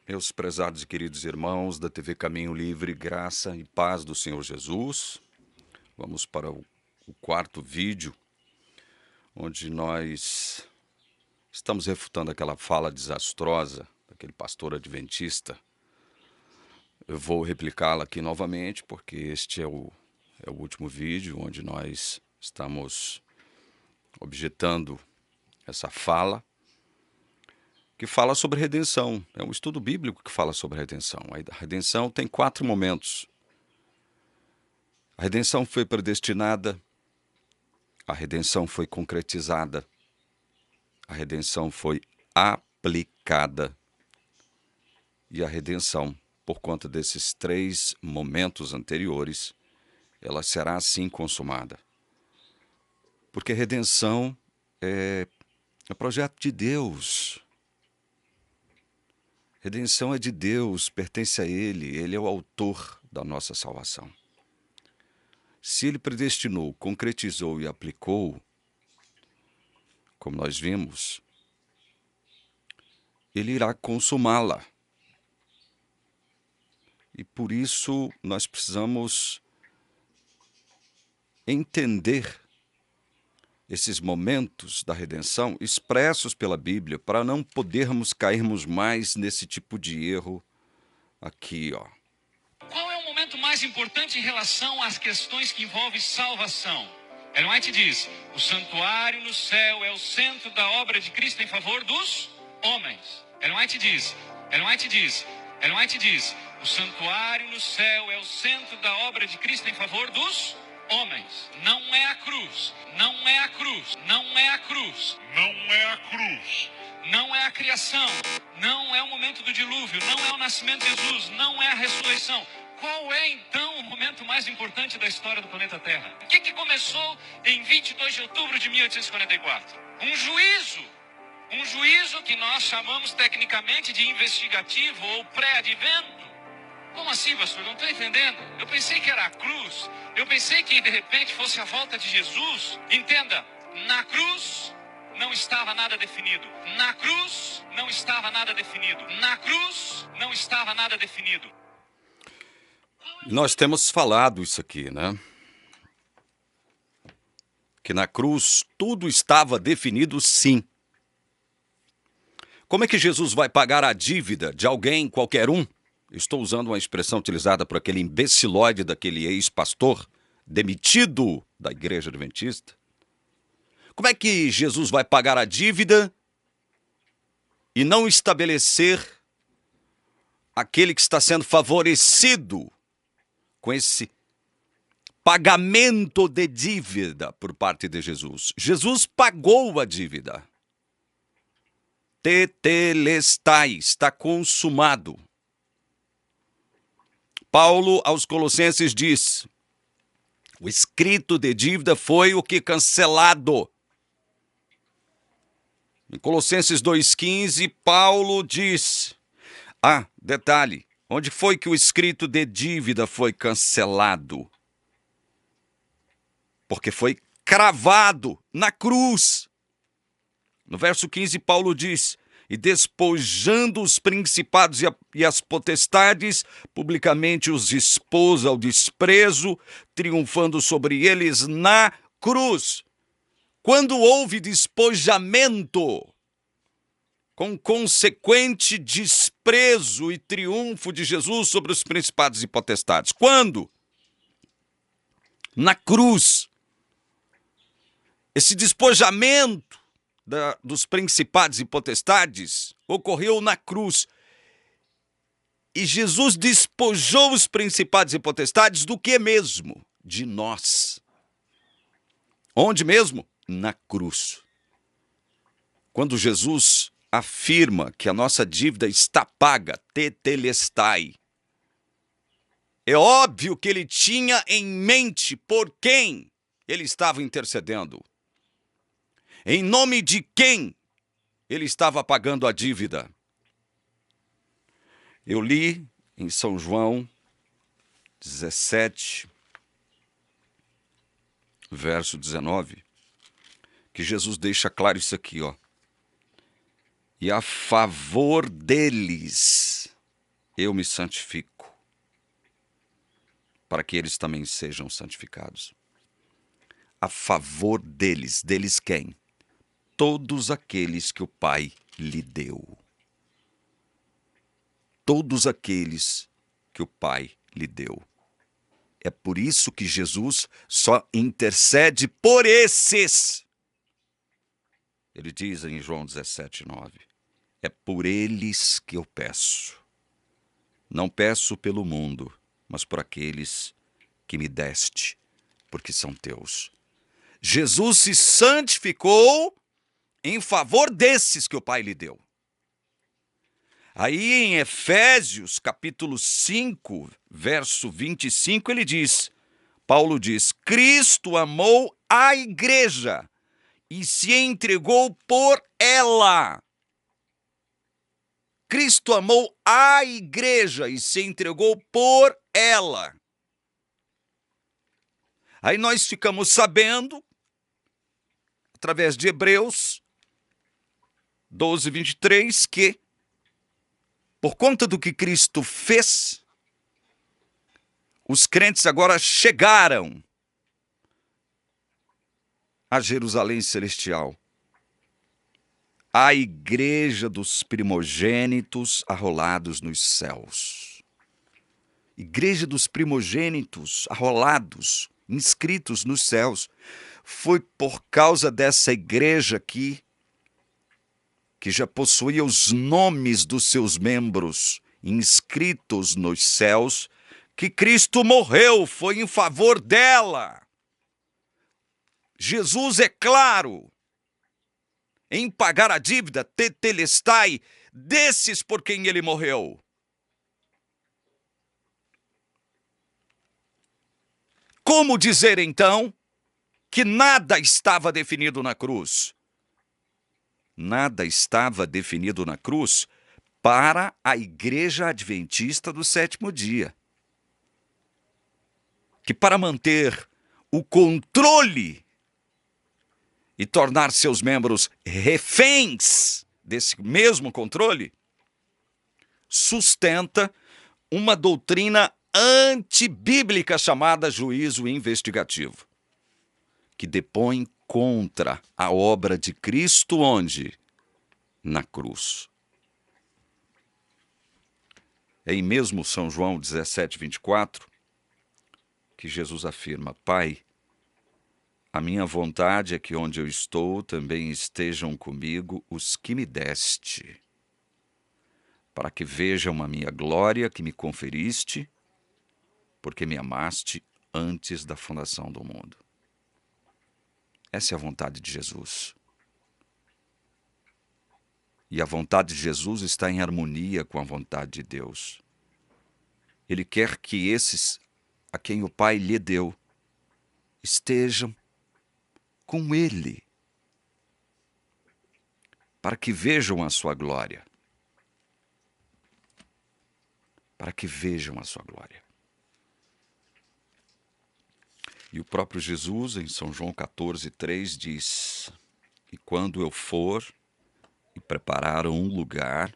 Meus prezados e queridos irmãos da TV Caminho Livre, graça e paz do Senhor Jesus. Vamos para o quarto vídeo, onde nós estamos refutando aquela fala desastrosa daquele pastor adventista. Eu vou replicá-la aqui novamente, porque este é o último vídeo onde nós estamos objetando essa fala, que fala sobre redenção. É um estudo bíblico que fala sobre redenção. A redenção tem 4 momentos. A redenção foi predestinada, a redenção foi concretizada, a redenção foi aplicada e a redenção, por conta desses 3 momentos anteriores, ela será assim consumada. Porque redenção é projeto de Deus. Redenção é de Deus, pertence a Ele é o autor da nossa salvação. Se Ele predestinou, concretizou e aplicou, como nós vimos, Ele irá consumá-la. E por isso nós precisamos entender esses momentos da redenção expressos pela Bíblia, para não podermos cairmos mais nesse tipo de erro aqui, ó. Qual é o momento mais importante em relação às questões que envolvem salvação? Ellen White diz: o santuário no céu é o centro da obra de Cristo em favor dos homens. Ellen White diz, o santuário no céu é o centro da obra de Cristo em favor dos homens. Não é a cruz, não é a cruz, não é a cruz, não é a cruz. Não é a criação, não é o momento do dilúvio, não é o nascimento de Jesus, não é a ressurreição. Qual é, então, o momento mais importante da história do planeta Terra? O que começou em 22 de outubro de 1844? Um juízo que nós chamamos tecnicamente de investigativo ou pré-advento. Como assim, pastor? Não estou entendendo. Eu pensei que era a cruz, eu pensei que de repente fosse a volta de Jesus. Entenda, na cruz não estava nada definido. Na cruz não estava nada definido. Na cruz não estava nada definido. Nós temos falado isso aqui, né? Que na cruz tudo estava definido, sim. Como é que Jesus vai pagar a dívida de alguém, qualquer um? Estou usando uma expressão utilizada por aquele imbecilóide daquele ex-pastor demitido da Igreja Adventista. Como é que Jesus vai pagar a dívida e não estabelecer aquele que está sendo favorecido com esse pagamento de dívida por parte de Jesus? Jesus pagou a dívida. Tetelestai, está consumado. Paulo aos Colossenses diz: o escrito de dívida foi o que cancelado. Em Colossenses 2,15, Paulo diz: detalhe, onde foi que o escrito de dívida foi cancelado? Porque foi cravado na cruz. No verso 15, Paulo diz: e despojando os principados e as potestades, publicamente os expôs ao desprezo, triunfando sobre eles na cruz. Quando houve despojamento, com consequente desprezo e triunfo de Jesus sobre os principados e potestades? Quando? Na cruz. Esse despojamento dos principados e potestades ocorreu na cruz. E Jesus despojou os principados e potestades do que mesmo? De nós. Onde mesmo? Na cruz. Quando Jesus afirma que a nossa dívida está paga, tetelestai, é óbvio que ele tinha em mente por quem ele estava intercedendo. Em nome de quem ele estava pagando a dívida. Eu li em São João 17, verso 19, que Jesus deixa claro isso aqui, ó. E a favor deles, eu me santifico, para que eles também sejam santificados. A favor deles. Deles quem? Todos aqueles que o Pai lhe deu. Todos aqueles que o Pai lhe deu. É por isso que Jesus só intercede por esses. Ele diz em João 17:9, é por eles que eu peço. Não peço pelo mundo, mas por aqueles que me deste, porque são teus. Jesus se santificou em favor desses que o Pai lhe deu. Aí em Efésios, capítulo 5, verso 25, Paulo diz, Cristo amou a igreja e se entregou por ela. Cristo amou a igreja e se entregou por ela. Aí nós ficamos sabendo, através de Hebreus 12:23, que por conta do que Cristo fez, os crentes agora chegaram a Jerusalém Celestial, a igreja dos primogênitos arrolados nos céus. Igreja dos primogênitos arrolados, inscritos nos céus. Foi por causa dessa igreja aqui, que já possuía os nomes dos seus membros inscritos nos céus, que Cristo morreu, foi em favor dela. Jesus é claro em pagar a dívida, tetelestai, desses por quem ele morreu. Como dizer então que nada estava definido na cruz? Nada estava definido na cruz para a Igreja Adventista do Sétimo Dia, que para manter o controle e tornar seus membros reféns desse mesmo controle, sustenta uma doutrina antibíblica chamada juízo investigativo, que depõe contra a obra de Cristo onde? Na cruz. É em mesmo São João 17:24 que Jesus afirma, Pai, a minha vontade é que onde eu estou também estejam comigo os que me deste, para que vejam a minha glória que me conferiste, porque me amaste antes da fundação do mundo. Essa é a vontade de Jesus. E a vontade de Jesus está em harmonia com a vontade de Deus. Ele quer que esses a quem o Pai lhe deu estejam com Ele, para que vejam a sua glória. Para que vejam a sua glória. E o próprio Jesus, em São João 14:3, diz, e quando eu for e preparar um lugar,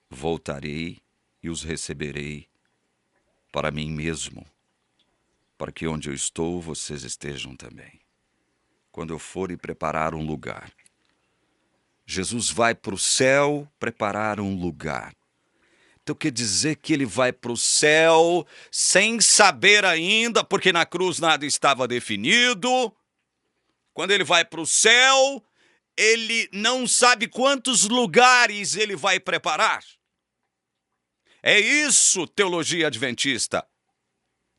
voltarei e os receberei para mim mesmo, para que onde eu estou, vocês estejam também. Quando eu for e preparar um lugar. Jesus vai para o céu preparar um lugar. Então quer dizer que ele vai para o céu sem saber ainda, porque na cruz nada estava definido. Quando ele vai para o céu, ele não sabe quantos lugares ele vai preparar. É isso, teologia adventista.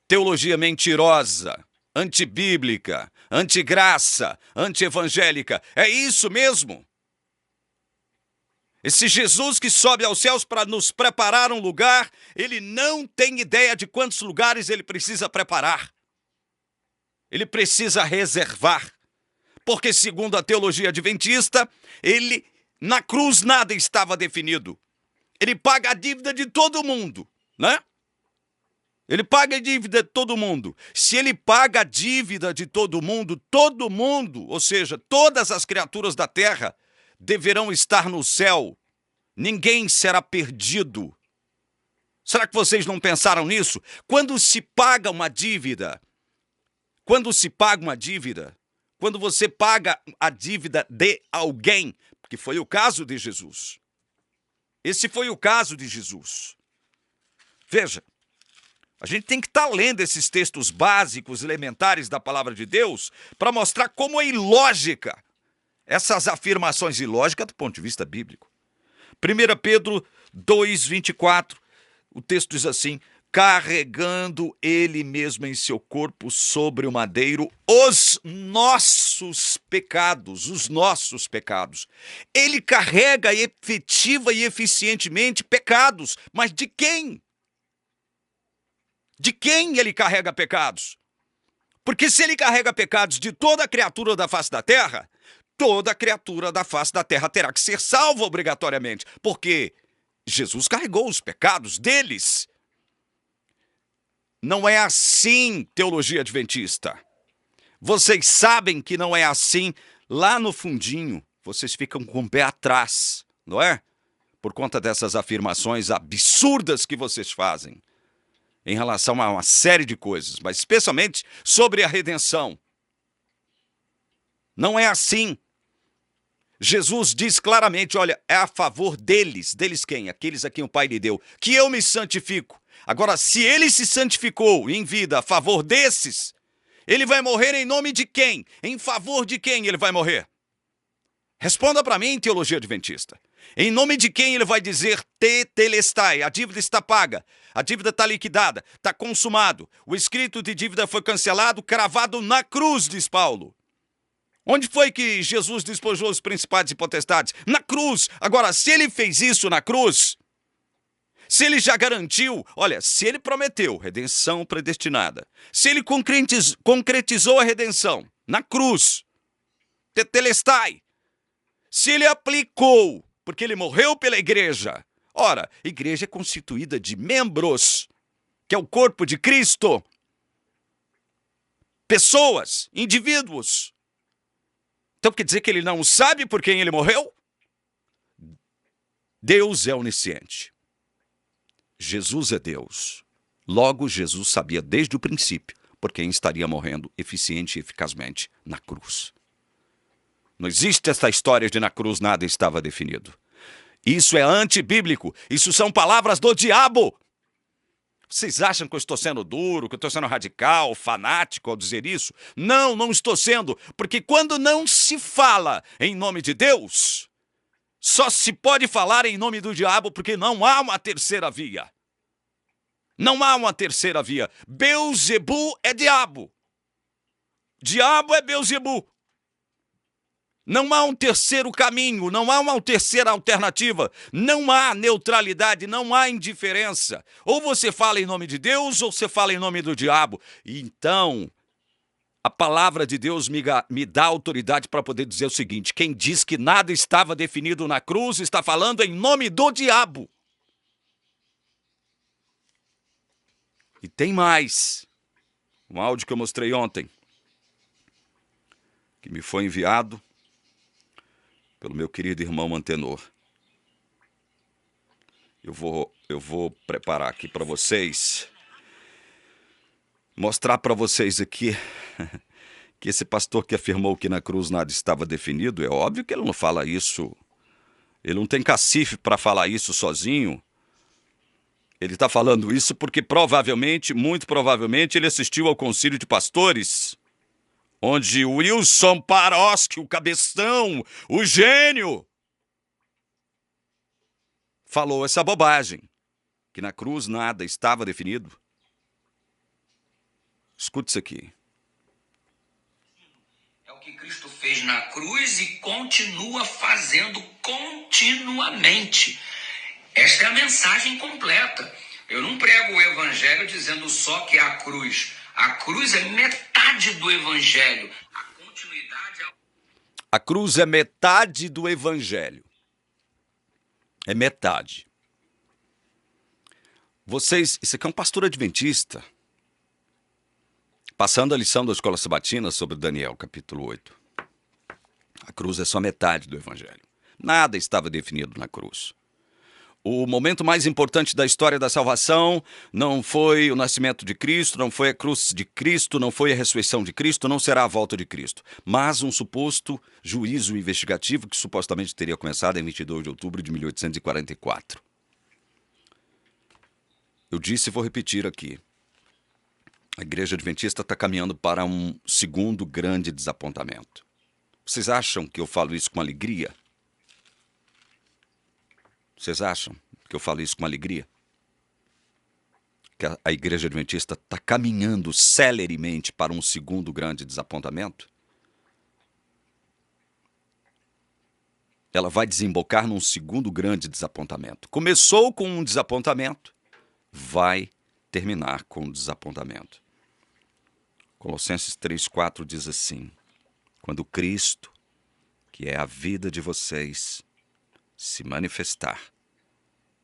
Teologia mentirosa, antibíblica, antigraça, antievangélica. É isso mesmo. Esse Jesus que sobe aos céus para nos preparar um lugar, ele não tem ideia de quantos lugares ele precisa preparar. Ele precisa reservar. Porque, segundo a teologia adventista, na cruz nada estava definido. Ele paga a dívida de todo mundo, né? Ele paga a dívida de todo mundo. Se ele paga a dívida de todo mundo, ou seja, todas as criaturas da terra, deverão estar no céu. Ninguém será perdido. Será que vocês não pensaram nisso? Quando se paga uma dívida, quando você paga a dívida de alguém, que foi o caso de Jesus. Esse foi o caso de Jesus. Veja, a gente tem que estar lendo esses textos básicos, elementares da palavra de Deus, para mostrar como é ilógica essas afirmações ilógicas do ponto de vista bíblico. 1 Pedro 2:24, o texto diz assim: carregando ele mesmo em seu corpo sobre o madeiro os nossos pecados. Ele carrega efetiva e eficientemente pecados, mas de quem? De quem ele carrega pecados? Porque se ele carrega pecados de toda criatura da face da terra, toda criatura da face da terra terá que ser salva obrigatoriamente, porque Jesus carregou os pecados deles. Não é assim, teologia adventista. Vocês sabem que não é assim. Lá no fundinho, vocês ficam com o pé atrás, não é? Por conta dessas afirmações absurdas que vocês fazem em relação a uma série de coisas, mas especialmente sobre a redenção. Não é assim. Jesus diz claramente, olha, é a favor deles. Deles quem? Aqueles a quem o Pai lhe deu. Que eu me santifico. Agora, se ele se santificou em vida a favor desses, ele vai morrer em nome de quem? Em favor de quem ele vai morrer? Responda para mim, teologia adventista. Em nome de quem ele vai dizer tetelestai, a dívida está paga, a dívida está liquidada, está consumado, o escrito de dívida foi cancelado, cravado na cruz, diz Paulo. Onde foi que Jesus despojou os principados e potestades? Na cruz. Agora, se ele fez isso na cruz, se ele já garantiu, olha, se ele prometeu redenção predestinada, se ele concretizou a redenção na cruz, tetelestai, se ele aplicou, porque ele morreu pela igreja. Ora, a igreja é constituída de membros, que é o corpo de Cristo. Pessoas, indivíduos. Então quer dizer que ele não sabe por quem ele morreu? Deus é onisciente. Jesus é Deus. Logo, Jesus sabia desde o princípio por quem estaria morrendo eficiente e eficazmente na cruz. Não existe essa história de na cruz nada estava definido. Isso é antibíblico. Isso são palavras do diabo. Vocês acham que eu estou sendo duro, que eu estou sendo radical, fanático ao dizer isso? Não, não estou sendo. Porque quando não se fala em nome de Deus, só se pode falar em nome do diabo porque não há uma terceira via. Não há uma terceira via. Beelzebu é diabo. Diabo é Beelzebu. Não há um terceiro caminho, não há uma terceira alternativa, não há neutralidade, não há indiferença. Ou você fala em nome de Deus ou você fala em nome do diabo. Então, a palavra de Deus me dá autoridade para poder dizer o seguinte: quem diz que nada estava definido na cruz está falando em nome do diabo. E tem mais. Um áudio que eu mostrei ontem, que me foi enviado pelo meu querido irmão Antenor. Eu vou preparar aqui para vocês, mostrar para vocês aqui que esse pastor que afirmou que na cruz nada estava definido, é óbvio que ele não fala isso, ele não tem cacife para falar isso sozinho. Ele está falando isso porque provavelmente, muito provavelmente, ele assistiu ao concílio de pastores, onde o Wilson Paroski, o cabeção, o gênio, falou essa bobagem, que na cruz nada estava definido. Escute isso aqui. É o que Cristo fez na cruz e continua fazendo continuamente. Esta é a mensagem completa. Eu não prego o evangelho dizendo só que é a cruz. A cruz é metade do evangelho. A continuidade é... A cruz é metade do evangelho. É metade. Vocês, isso aqui é um pastor adventista, passando a lição da Escola Sabatina sobre Daniel, capítulo 8. A cruz é só metade do evangelho. Nada estava definido na cruz. O momento mais importante da história da salvação não foi o nascimento de Cristo, não foi a cruz de Cristo, não foi a ressurreição de Cristo, não será a volta de Cristo, mas um suposto juízo investigativo que supostamente teria começado em 22 de outubro de 1844. Eu disse e vou repetir aqui. A Igreja Adventista está caminhando para um segundo grande desapontamento. Vocês acham que eu falo isso com alegria? Vocês acham que eu falo isso com alegria? Que a Igreja Adventista está caminhando celeremente para um segundo grande desapontamento? Ela vai desembocar num segundo grande desapontamento. Começou com um desapontamento, vai terminar com um desapontamento. Colossenses 3,4 diz assim: quando Cristo, que é a vida de vocês, se manifestar,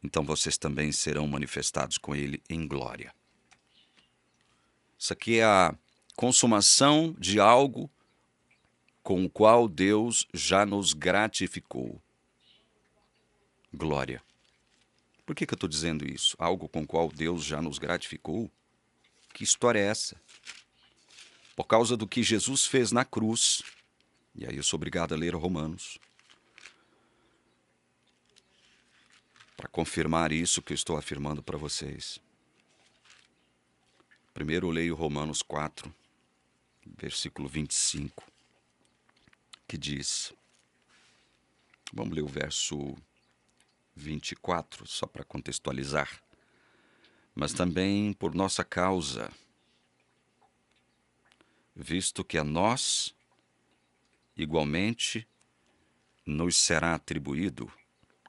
então vocês também serão manifestados com ele em glória. Isso aqui é a consumação de algo com o qual Deus já nos gratificou. Glória. Por que eu estou dizendo isso? Algo com o qual Deus já nos gratificou? Que história é essa? Por causa do que Jesus fez na cruz. E aí eu sou obrigado a ler Romanos, para confirmar isso que eu estou afirmando para vocês. Primeiro eu leio Romanos 4, versículo 25, que diz... Vamos ler o verso 24, só para contextualizar. Mas também por nossa causa, visto que a nós, igualmente, nos será atribuído,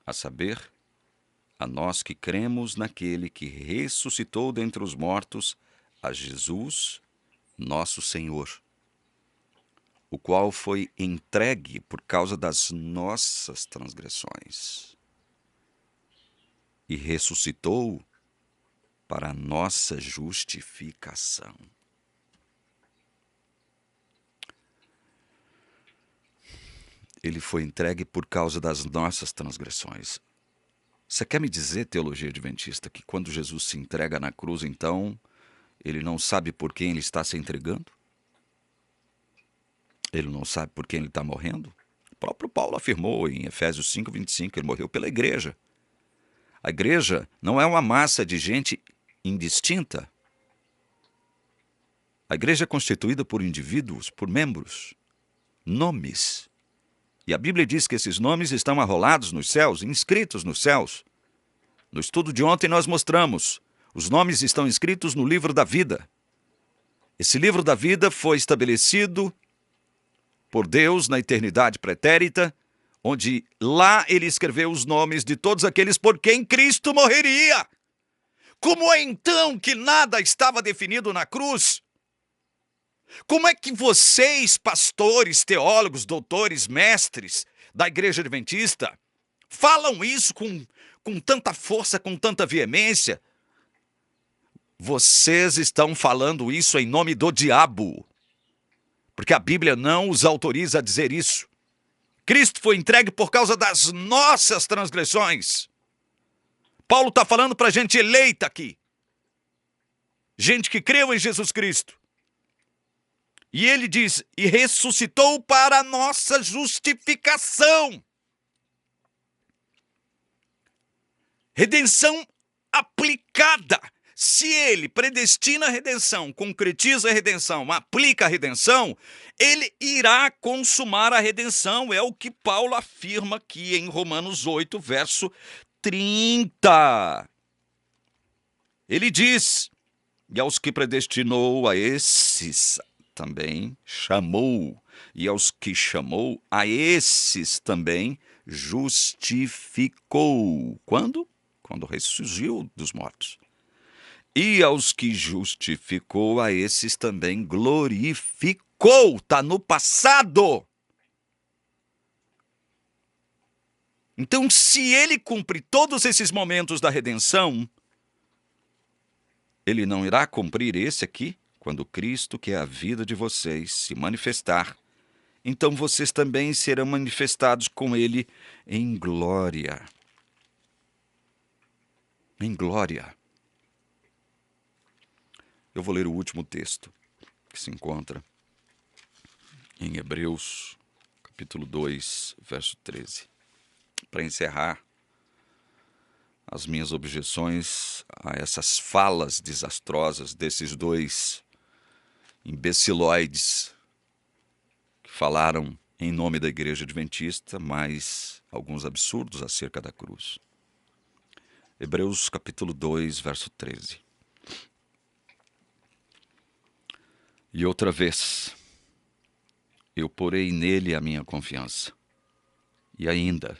a saber, a nós que cremos naquele que ressuscitou dentre os mortos, a Jesus, nosso Senhor, o qual foi entregue por causa das nossas transgressões e ressuscitou para a nossa justificação. Ele foi entregue por causa das nossas transgressões. Você quer me dizer, teologia adventista, que quando Jesus se entrega na cruz, então, ele não sabe por quem ele está se entregando? Ele não sabe por quem ele está morrendo? O próprio Paulo afirmou em Efésios 5, 25, ele morreu pela igreja. A igreja não é uma massa de gente indistinta. A igreja é constituída por indivíduos, por membros, nomes. E a Bíblia diz que esses nomes estão arrolados nos céus, inscritos nos céus. No estudo de ontem nós mostramos, os nomes estão inscritos no livro da vida. Esse livro da vida foi estabelecido por Deus na eternidade pretérita, onde lá ele escreveu os nomes de todos aqueles por quem Cristo morreria. Como é então que nada estava definido na cruz? Como é que vocês, pastores, teólogos, doutores, mestres da Igreja Adventista, falam isso com tanta força, com tanta veemência? Vocês estão falando isso em nome do diabo, porque a Bíblia não os autoriza a dizer isso. Cristo foi entregue por causa das nossas transgressões. Paulo está falando para gente eleita aqui, gente que creu em Jesus Cristo. E ele diz, e ressuscitou para a nossa justificação. Redenção aplicada. Se ele predestina a redenção, concretiza a redenção, aplica a redenção, ele irá consumar a redenção. É o que Paulo afirma aqui em Romanos 8, verso 30. Ele diz, e aos que predestinou, a esses também chamou, e aos que chamou, a esses também justificou. Quando? Quando ressurgiu dos mortos. E aos que justificou, a esses também glorificou. Está no passado. Então, se ele cumpre todos esses momentos da redenção, ele não irá cumprir esse aqui? Quando Cristo, que é a vida de vocês, se manifestar, então vocês também serão manifestados com ele em glória. em glória. Eu vou ler o último texto que se encontra em Hebreus, capítulo 2, verso 13. Para encerrar as minhas objeções a essas falas desastrosas desses dois imbecilóides que falaram em nome da Igreja Adventista, mas alguns absurdos acerca da cruz. Hebreus capítulo 2, verso 13. E outra vez, eu porei nele a minha confiança. E ainda,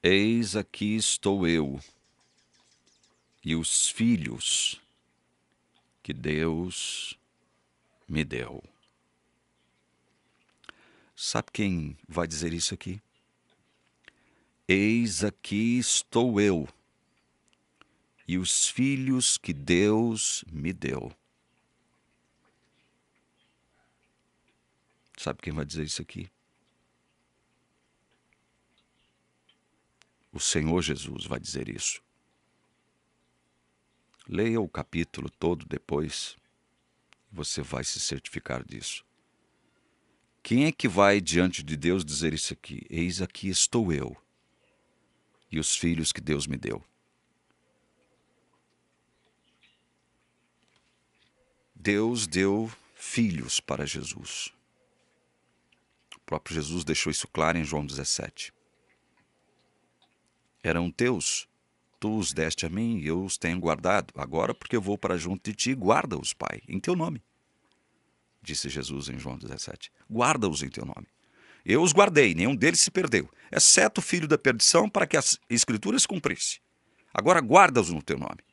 eis aqui estou eu e os filhos que Deus me deu. Sabe quem vai dizer isso aqui? Eis aqui estou eu e os filhos que Deus me deu. Sabe quem vai dizer isso aqui? O Senhor Jesus vai dizer isso. Leia o capítulo todo depois, você vai se certificar disso. Quem é que vai diante de Deus dizer isso aqui? Eis aqui estou eu e os filhos que Deus me deu. Deus deu filhos para Jesus. O próprio Jesus deixou isso claro em João 17. Eram teus, tu os deste a mim e eu os tenho guardado. Agora, porque eu vou para junto de ti, guarda-os, Pai, em teu nome. Disse Jesus em João 17. Guarda-os em teu nome. Eu os guardei, nenhum deles se perdeu, exceto o filho da perdição, para que as escrituras se cumprissem. Agora guarda-os no teu nome.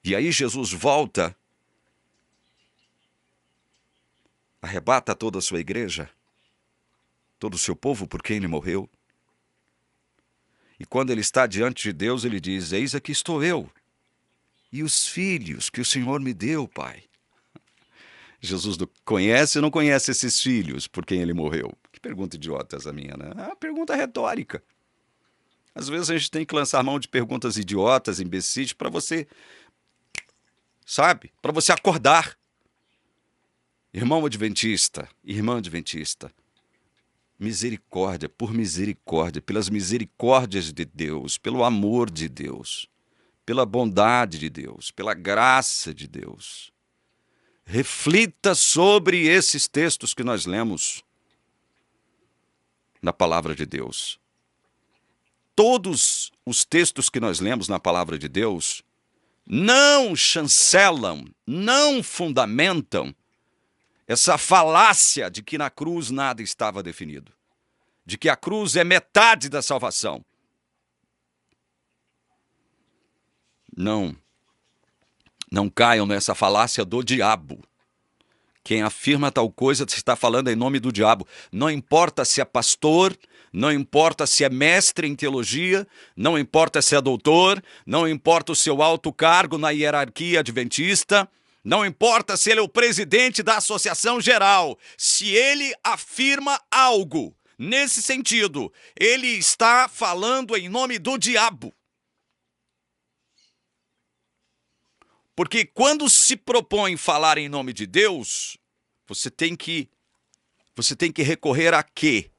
E aí Jesus volta, arrebata toda a sua igreja, todo o seu povo por quem ele morreu. E quando ele está diante de Deus, ele diz, eis aqui estou eu e os filhos que o Senhor me deu, Pai. Jesus conhece ou não conhece esses filhos por quem ele morreu? Que pergunta idiota essa minha, né? É uma pergunta retórica. Às vezes a gente tem que lançar mão de perguntas idiotas, imbecis, para você, sabe? Para você acordar. Irmão adventista, irmã adventista, misericórdia, por misericórdia, pelas misericórdias de Deus, pelo amor de Deus, pela bondade de Deus, pela graça de Deus. Reflita sobre esses textos que nós lemos na palavra de Deus. Todos os textos que nós lemos na palavra de Deus não chancelam, não fundamentam essa falácia de que na cruz nada estava definido, de que a cruz é metade da salvação. Não caiam nessa falácia do diabo. Quem afirma tal coisa está falando em nome do diabo. Não importa se é pastor, não importa se é mestre em teologia, não importa se é doutor, não importa o seu alto cargo na hierarquia adventista, não importa se ele é o presidente da associação geral. Se ele afirma algo nesse sentido, ele está falando em nome do diabo. Porque quando se propõe falar em nome de Deus, você tem que recorrer a quê?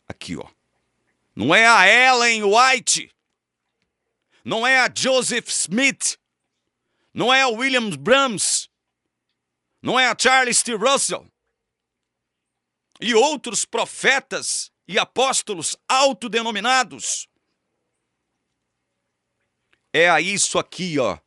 Aqui, ó. Não é a Ellen White, não é a Joseph Smith, não é a William Brahms, não é a Charles T. Russell e outros profetas e apóstolos autodenominados. É a isso aqui, ó.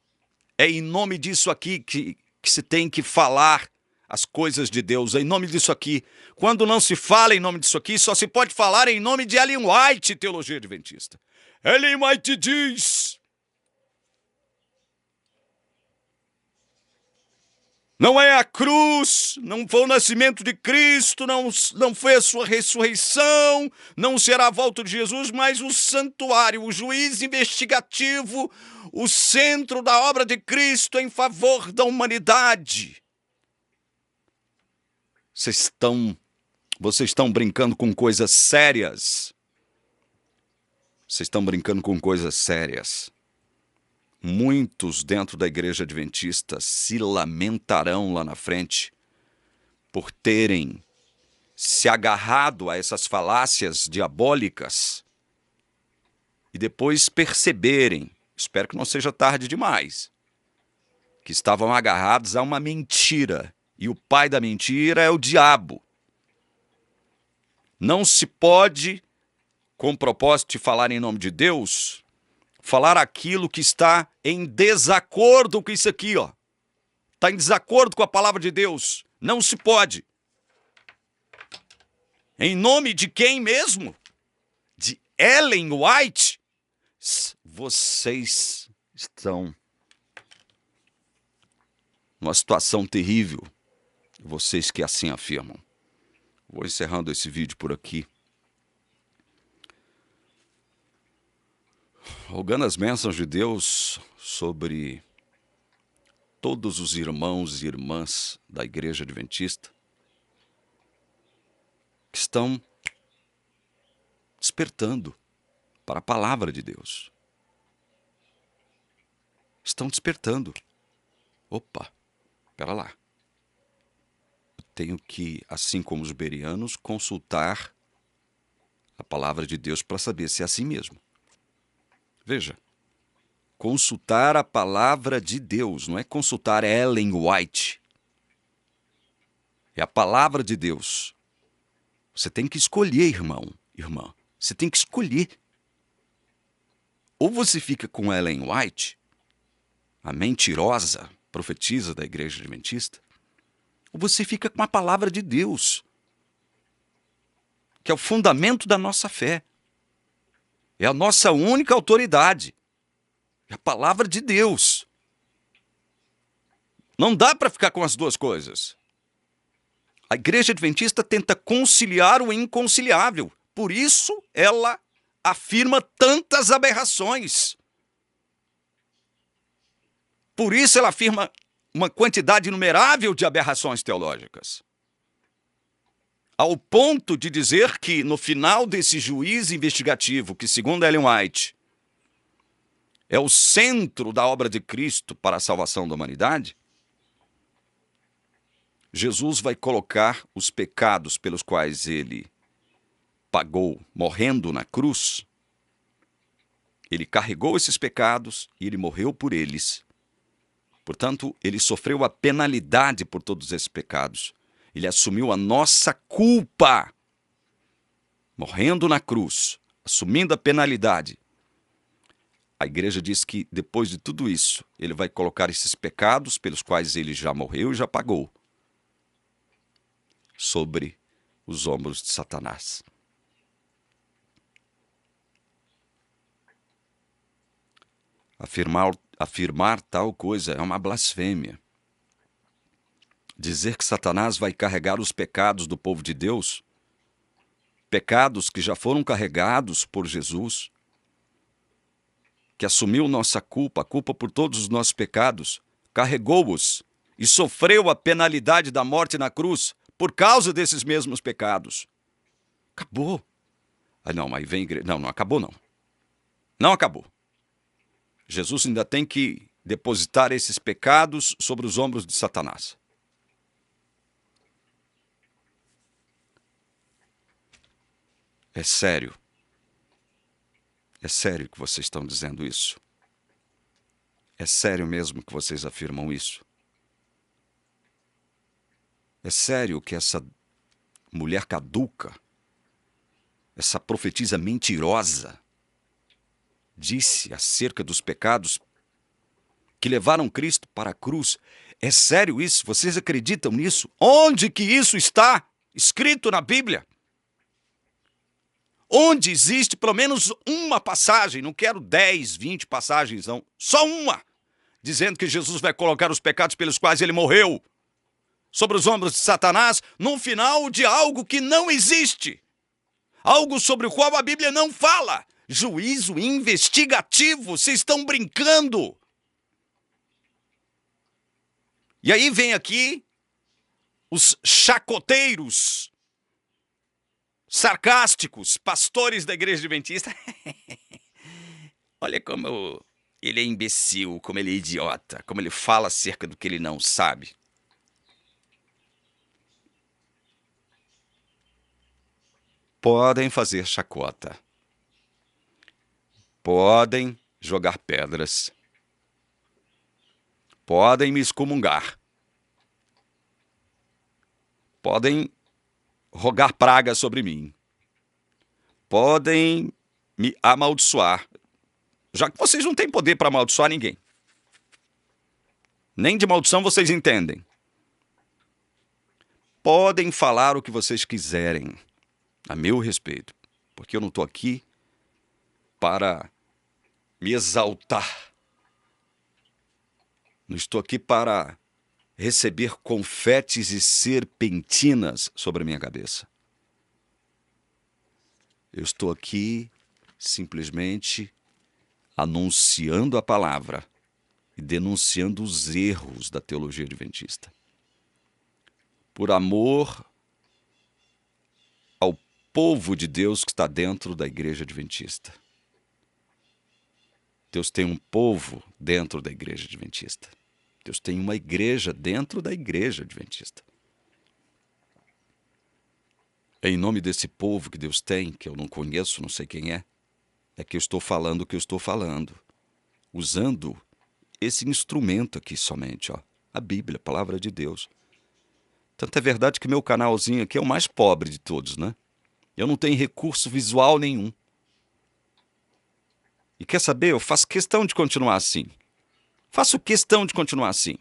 É em nome disso aqui que se tem que falar as coisas de Deus, é em nome disso aqui. Quando não se fala em nome disso aqui, só se pode falar em nome de Ellen White, teologia adventista. Ellen White diz: não é a cruz, não foi o nascimento de Cristo, não foi a sua ressurreição, não será a volta de Jesus, mas o santuário, o juiz investigativo, o centro da obra de Cristo em favor da humanidade. Vocês estão brincando com coisas sérias. Vocês estão brincando com coisas sérias. Muitos dentro da igreja adventista se lamentarão lá na frente por terem se agarrado a essas falácias diabólicas e depois perceberem, espero que não seja tarde demais, que estavam agarrados a uma mentira, e o pai da mentira é o diabo. Não se pode, com o propósito de falar em nome de Deus, falar aquilo que está em desacordo com isso aqui, ó. Está em desacordo com a palavra de Deus. Não se pode. Em nome de quem mesmo? De Ellen White? Vocês estão numa situação terrível. Vocês que assim afirmam. Vou encerrando esse vídeo por aqui. Rogando as bênçãos de Deus sobre todos os irmãos e irmãs da Igreja Adventista que estão despertando para a palavra de Deus. Estão despertando. Opa, espera lá. Eu tenho que, assim como os berianos, consultar a palavra de Deus para saber se é assim mesmo. Veja, consultar a palavra de Deus, não é consultar Ellen White. É a palavra de Deus. Você tem que escolher, irmão, irmã. Você tem que escolher. Ou você fica com Ellen White, a mentirosa profetisa da igreja adventista, ou você fica com a palavra de Deus, que é o fundamento da nossa fé. É a nossa única autoridade. É a palavra de Deus. Não dá para ficar com as duas coisas. A igreja adventista tenta conciliar o inconciliável. Por isso, ela afirma tantas aberrações. Por isso, ela afirma uma quantidade inumerável de aberrações teológicas. Ao ponto de dizer que, no final desse juízo investigativo, que, segundo Ellen White, é o centro da obra de Cristo para a salvação da humanidade, Jesus vai colocar os pecados pelos quais ele pagou morrendo na cruz. Ele carregou esses pecados e ele morreu por eles. Portanto, ele sofreu a penalidade por todos esses pecados. Ele assumiu a nossa culpa, morrendo na cruz, assumindo a penalidade. A igreja diz que, depois de tudo isso, ele vai colocar esses pecados pelos quais ele já morreu e já pagou sobre os ombros de Satanás. Afirmar tal coisa é uma blasfêmia. Dizer que Satanás vai carregar os pecados do povo de Deus, pecados que já foram carregados por Jesus, que assumiu nossa culpa, a culpa por todos os nossos pecados, carregou-os e sofreu a penalidade da morte na cruz por causa desses mesmos pecados. Acabou. Não, aí vem a igreja. Não acabou não. Não acabou. Jesus ainda tem que depositar esses pecados sobre os ombros de Satanás. É sério. É sério que vocês estão dizendo isso? É sério mesmo que vocês afirmam isso? É sério que essa mulher caduca, essa profetisa mentirosa, disse acerca dos pecados que levaram Cristo para a cruz? É sério isso? Vocês acreditam nisso? Onde que isso está escrito na Bíblia? Onde existe pelo menos uma passagem, não quero 10, 20 passagens, não, só uma, dizendo que Jesus vai colocar os pecados pelos quais ele morreu sobre os ombros de Satanás, no final de algo que não existe, algo sobre o qual a Bíblia não fala. Juízo investigativo, vocês estão brincando. E aí vem aqui os chacoteiros, sarcásticos, pastores da igreja adventista. Olha como ele é imbecil, como ele é idiota, como ele fala acerca do que ele não sabe. Podem fazer chacota. Podem jogar pedras. Podem me excomungar. Podem rogar praga sobre mim. Podem me amaldiçoar. Já que vocês não têm poder para amaldiçoar ninguém. Nem de maldição vocês entendem. Podem falar o que vocês quiserem a meu respeito, porque eu não estou aqui para me exaltar. Não estou aqui para receber confetes e serpentinas sobre a minha cabeça. Eu estou aqui simplesmente anunciando a palavra e denunciando os erros da teologia adventista. Por amor ao povo de Deus que está dentro da igreja adventista. Deus tem um povo dentro da igreja adventista. Deus tem uma igreja dentro da igreja adventista. É em nome desse povo que Deus tem, que eu não conheço, não sei quem é que eu estou falando o que eu estou falando. Usando esse instrumento aqui somente, ó, a Bíblia, a palavra de Deus. Tanto é verdade que meu canalzinho aqui é o mais pobre de todos, né? Eu não tenho recurso visual nenhum. E quer saber? Eu faço questão de continuar assim. Faço questão de continuar assim.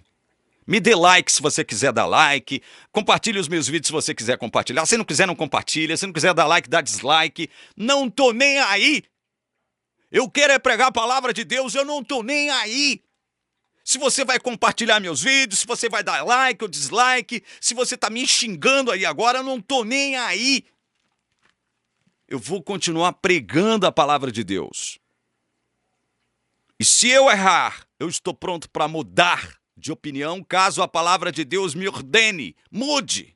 Me dê like se você quiser dar like. Compartilhe os meus vídeos se você quiser compartilhar. Se não quiser, não compartilha. Se não quiser dar like, dá dislike. Não tô nem aí. Eu quero é pregar a palavra de Deus. Eu não tô nem aí. Se você vai compartilhar meus vídeos, se você vai dar like ou dislike, se você tá me xingando aí agora, eu não tô nem aí. Eu vou continuar pregando a palavra de Deus. E se eu errar, eu estou pronto para mudar de opinião, caso a palavra de Deus me ordene. Mude.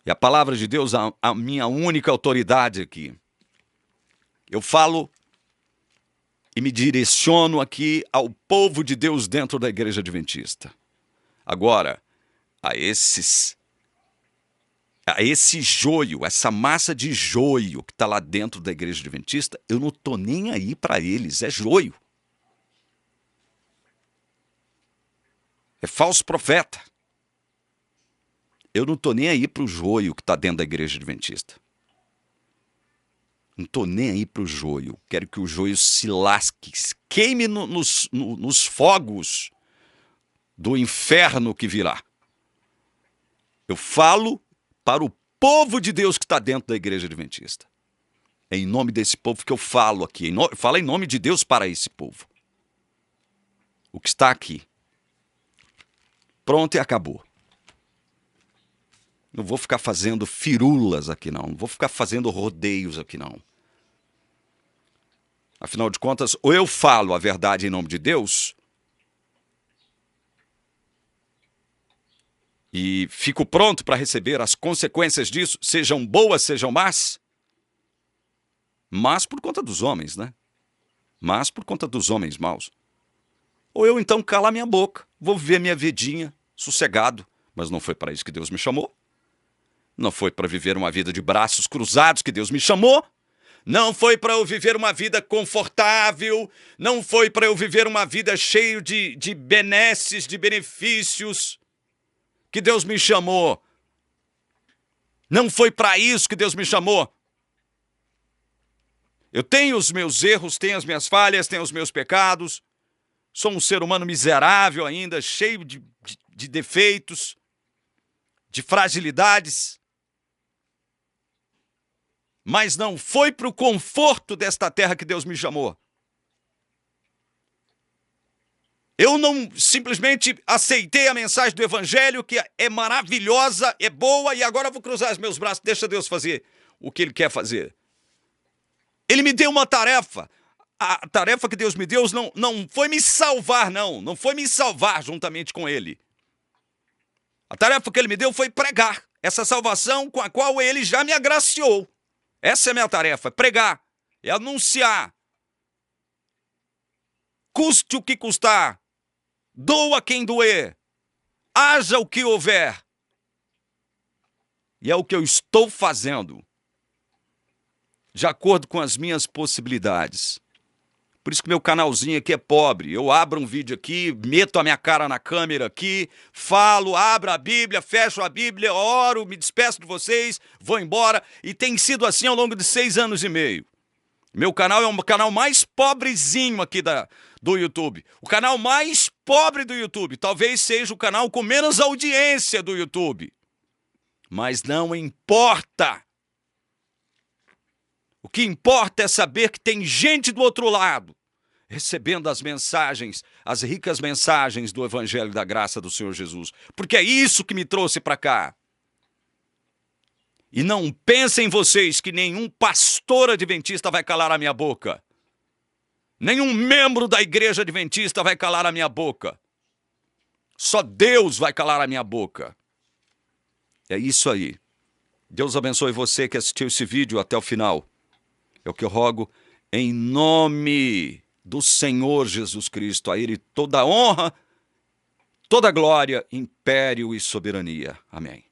E a palavra de Deus, a minha única autoridade aqui. Eu falo e me direciono aqui ao povo de Deus dentro da igreja adventista. Agora, a esse joio, essa massa de joio que está lá dentro da igreja adventista, eu não estou nem aí para eles, é joio. É falso profeta. Eu não estou nem aí para o joio que está dentro da igreja adventista. Não estou nem aí para o joio. Quero que o joio se lasque, queime nos fogos do inferno que virá. Eu falo para o povo de Deus que está dentro da igreja adventista. É em nome desse povo que eu falo aqui. Eu falo em nome de Deus para esse povo. O que está aqui. Pronto e acabou. Não vou ficar fazendo firulas aqui não. Não vou ficar fazendo rodeios aqui não. Afinal de contas, ou eu falo a verdade em nome de Deus e fico pronto para receber as consequências disso, sejam boas, sejam más. Mas por conta dos homens, né? Mas por conta dos homens maus. Ou eu então calar minha boca, vou viver minha vidinha, sossegado. Mas não foi para isso que Deus me chamou. Não foi para viver uma vida de braços cruzados que Deus me chamou. Não foi para eu viver uma vida confortável. Não foi para eu viver uma vida cheia de benesses, de benefícios que Deus me chamou. Não foi para isso que Deus me chamou. Eu tenho os meus erros, tenho as minhas falhas, tenho os meus pecados. Sou um ser humano miserável ainda, cheio de defeitos, de fragilidades. Mas não foi para o conforto desta terra que Deus me chamou. Eu não simplesmente aceitei a mensagem do Evangelho, que é maravilhosa, é boa, e agora vou cruzar os meus braços, deixa Deus fazer o que Ele quer fazer. Ele me deu uma tarefa. A tarefa que Deus me deu não foi me salvar, não foi me salvar juntamente com Ele. A tarefa que Ele me deu foi pregar essa salvação com a qual Ele já me agraciou. Essa é a minha tarefa, é pregar, é anunciar. Custe o que custar, doa quem doer, haja o que houver. E é o que eu estou fazendo, de acordo com as minhas possibilidades. Por isso que meu canalzinho aqui é pobre. Eu abro um vídeo aqui, meto a minha cara na câmera aqui, falo, abro a Bíblia, fecho a Bíblia, oro, me despeço de vocês, vou embora. E tem sido assim ao longo de 6 anos e meio. Meu canal é um canal mais pobrezinho aqui do YouTube. O canal mais pobre do YouTube. Talvez seja o canal com menos audiência do YouTube. Mas não importa. O que importa é saber que tem gente do outro lado, recebendo as mensagens, as ricas mensagens do Evangelho da Graça do Senhor Jesus. Porque é isso que me trouxe para cá. E não pensem vocês que nenhum pastor adventista vai calar a minha boca. Nenhum membro da igreja adventista vai calar a minha boca. Só Deus vai calar a minha boca. É isso aí. Deus abençoe você que assistiu esse vídeo até o final. É o que eu rogo em nome do Senhor Jesus Cristo. A Ele toda honra, toda glória, império e soberania. Amém.